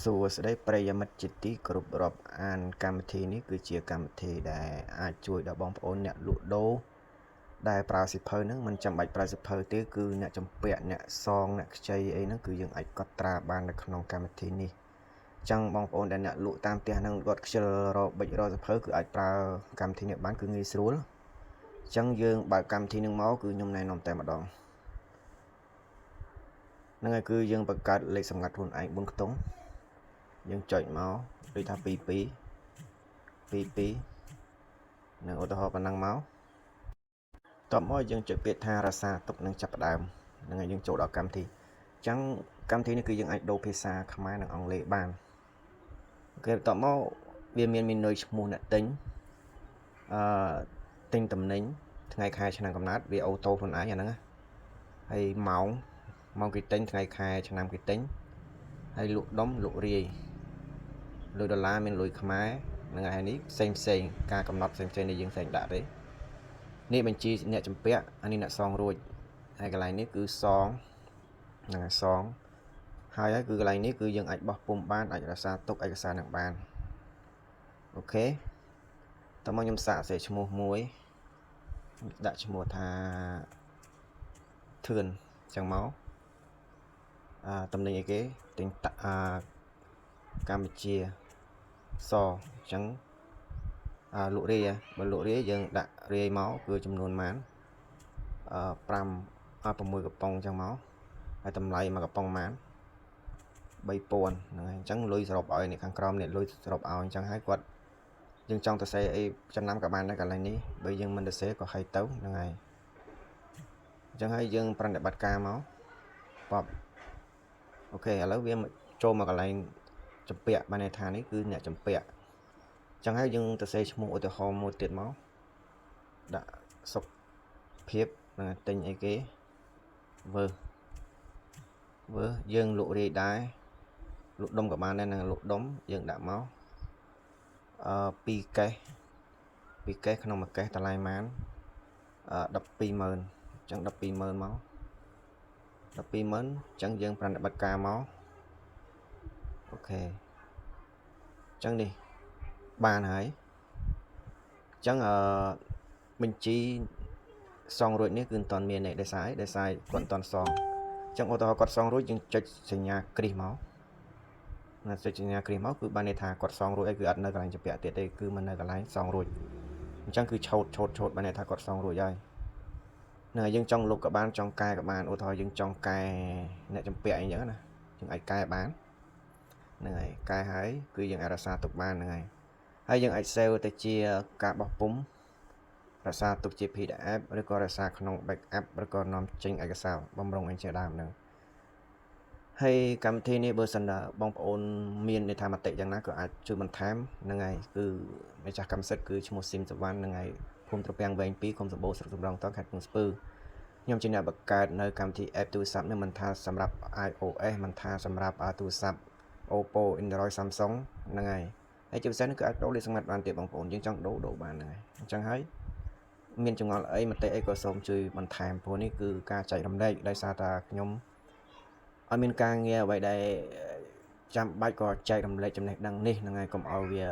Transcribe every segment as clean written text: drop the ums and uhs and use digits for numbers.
សួស្តីប្រិយមិត្តជាទីគោរពរាប់អានកម្មវិធីនេះគឺជាកម្មវិធីដែលអាចជួយដល់បងប្អូនអ្នកលក់ដូរដែលប្រើសិភៅហ្នឹងមិនចាំបាច់ប្រើសិភៅទេគឺអ្នកចម្ពាក់អ្នកសងអ្នកខ្ចីអីហ្នឹងគឺយើងអាចកត់ត្រាបាននៅក្នុងកម្មវិធីនេះអញ្ចឹងបងប្អូនដែលអ្នកលក់តាមផ្ទះហ្នឹងគាត់ខ្ជិលរកប៊ិចរកសិភៅគឺអាចប្រើកម្មវិធីនេះបានគឺងាយស្រួលអញ្ចឹងយើងបើកកម្មវិធីហ្នឹងមកគឺខ្ញុំណែនាំតែម្ដងហ្នឹងហើយគឺយើងបង្កើតលេខសម្ងាត់ខ្លួនឯង4ខ្ទង់យើងចុចមកដូចថា22នឹងឧទាហរណ៍ប៉ុណ្ណឹងមកតបមកយើងចុចពាក្យថារក្សាទុកនឹងចាប់ផ្ដើមហ្នឹងហើយយើងចូលដល់កម្មវិធីអញ្ចឹងកម្មវិធីនេះគឺយើងអាចដូរភាសាខ្មែរនិងអង់គ្លេសបានអូខេតបមកវាមានមេនុយឈ្មោះអ្នកទិញទិញតំណែងថ្ងៃខែឆ្នាំកំណើតវាអូតូខ្លួនឯងអាហ្នឹងហើយម៉ោងគេទិញថ្ងៃខែឆ្នាំគេទិញហើយលក់ដុំលក់រាយលុយដុល្លារមានលុយខ្មែរហ្នឹងហើយនេះផ្សេងការកំណត់ផ្សេងនេះយើងផ្សេងដាក់ទេនេះបញ្ជីអ្នកចម្ពាក់អានេះអ្នកសងរួចហើយកន្លែងនេះគឺសងហ្នឹងហើយសងហើយគឺកន្លែងនេះគឺយើងអាចបោះពុម្ពបានអាចរក្សាទុកឯកសារនឹងបានអូខេតើមកខ្ញុំសាកសេឈ្មោះមួយដាក់ឈ្មោះថាធឿនអញ្ចឹងមកតំណែងអីគេទិញកម្ពុជាសអញ្ចឹងលក់រាយបើលក់រាយយើងដាក់រាយមកគឺចំនួនប៉ុន្មាន6កំប៉ុងអញ្ចឹងមកហើយតម្លៃមួយកំប៉ុងប៉ុន្មាន3000ហ្នឹងហើយអញ្ចឹងលុយសរុបឲ្យអ្នកខាងក្រោមអ្នកលុយសរុបឲ្យអញ្ចឹងហើយគាត់យើងចង់ទៅសេអីចំណាំក៏បានដែរកន្លែងនេះបើយើងមិនទៅសេក៏ឲ្យទៅហ្នឹងហើយអញ្ចឹងហើយយើងប្រតិបត្តិការមកបបអូខេឥឡូវវាចូលមកកន្លែងចម្ពាក់បានន័យថានេះគឺអ្នកចម្ពាក់អញ្ចឹងហើយយើងទៅសេឈ្មោះឧទាហរណ៍មួយទៀតមកដាក់សុខភាពទិញអីគេវើយើងលក់រាយដែរលក់ដុំក៏បានដែរនឹងលក់ដុំយើងដាក់មក2កេសក្នុងមួយកេសតម្លៃប៉ុន្មាន120,000អញ្ចឹង120,000មក120,000អញ្ចឹងយើងប្រតិបត្តិការមកអូខេអញ្ចឹងនេះបានហើយអញ្ចឹងបញ្ជីសងរួចនេះគឺមិនទាន់មានទេដោយសារគាត់មិនទាន់សងអញ្ចឹងឧទាហរណ៍គាត់សងរួចយើងចុចសញ្ញាគ្រីសមកណាចុចសញ្ញាគ្រីសមកគឺបានន័យថាគាត់សងរួចហើយគឺអត់នៅកន្លែងចម្ពាក់ទៀតទេគឺមិននៅកន្លែងសងរួចអញ្ចឹងគឺឆូតបានន័យថាគាត់សងរួចហើយហ្នឹងហើយយើងចង់លុបក៏បានចង់កែក៏បានឧទាហរណ៍យើងចង់កែអ្នកចម្ពាក់អីចឹងណាយើងអាចកែបានហ្នឹងហើយកែហើយគឺយើងអាចរក្សាទុកបានហ្នឹងហើយយើងអាច save ទៅជាការបោះពុម្ពរក្សាទុកជា PDF ឬក៏រក្សាក្នុង backup ឬក៏នាំចេញឯកសារបំរុងអីជាដើមហ្នឹងហើយកម្មវិធីនេះបើសិនបងប្អូនមានន័យថាមតិយ៉ាងណាក៏អាចជួយបន្ថែមហ្នឹងហើយគឺម្ចាស់កម្មសិទ្ធិគឺឈ្មោះស៊ីមសវណ្ណហ្នឹងហើយភូមិត្រពាំងវែង2ឃុំសម្បូរស្រុកសំរងតខេត្តកំពង់ស្ពឺខ្ញុំជាអ្នកបង្កើតនៅកម្មវិធី app ទូរស័ព្ទនេះមិនថាសម្រាប់ iOS មិនថាសម្រាប់ទូរស័ព្ទ Oppo Android Samsung ហ្នឹងហើយជាពិសេសនេះគឺអាចដូរលេខសម្ងាត់បានទៀតបងប្អូនយើងចង់ដូរបានហ្នឹងហើយអញ្ចឹងហើយមានចម្ងល់អីមតិអីក៏សូមជួយបន្ថែមព្រោះនេះគឺការចែករំលែកដោយសារតែខ្ញុំអត់មានការងារអ្វីដែលចាំបាច់ក៏ចែករំលែកចំណេះដឹងនេះហ្នឹងហើយកុំឲ្យវា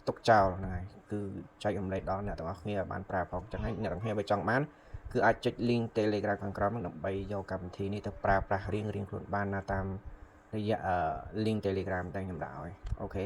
ទុកចោលហ្នឹងហើយគឺចែករំលែកដល់អ្នកទាំងអស់គ្នាបានប្រើផងអញ្ចឹងហើយអ្នកទាំងគ្នាបើចង់បានគឺអាចចុច link Telegram ខាងក្រោមដើម្បីយកកម្មវិធីនេះទៅប្រើប្រាស់រៀងខ្លួនបានតាមរយៈ link Telegram ដែលខ្ញុំដាក់ឲ្យអូខេ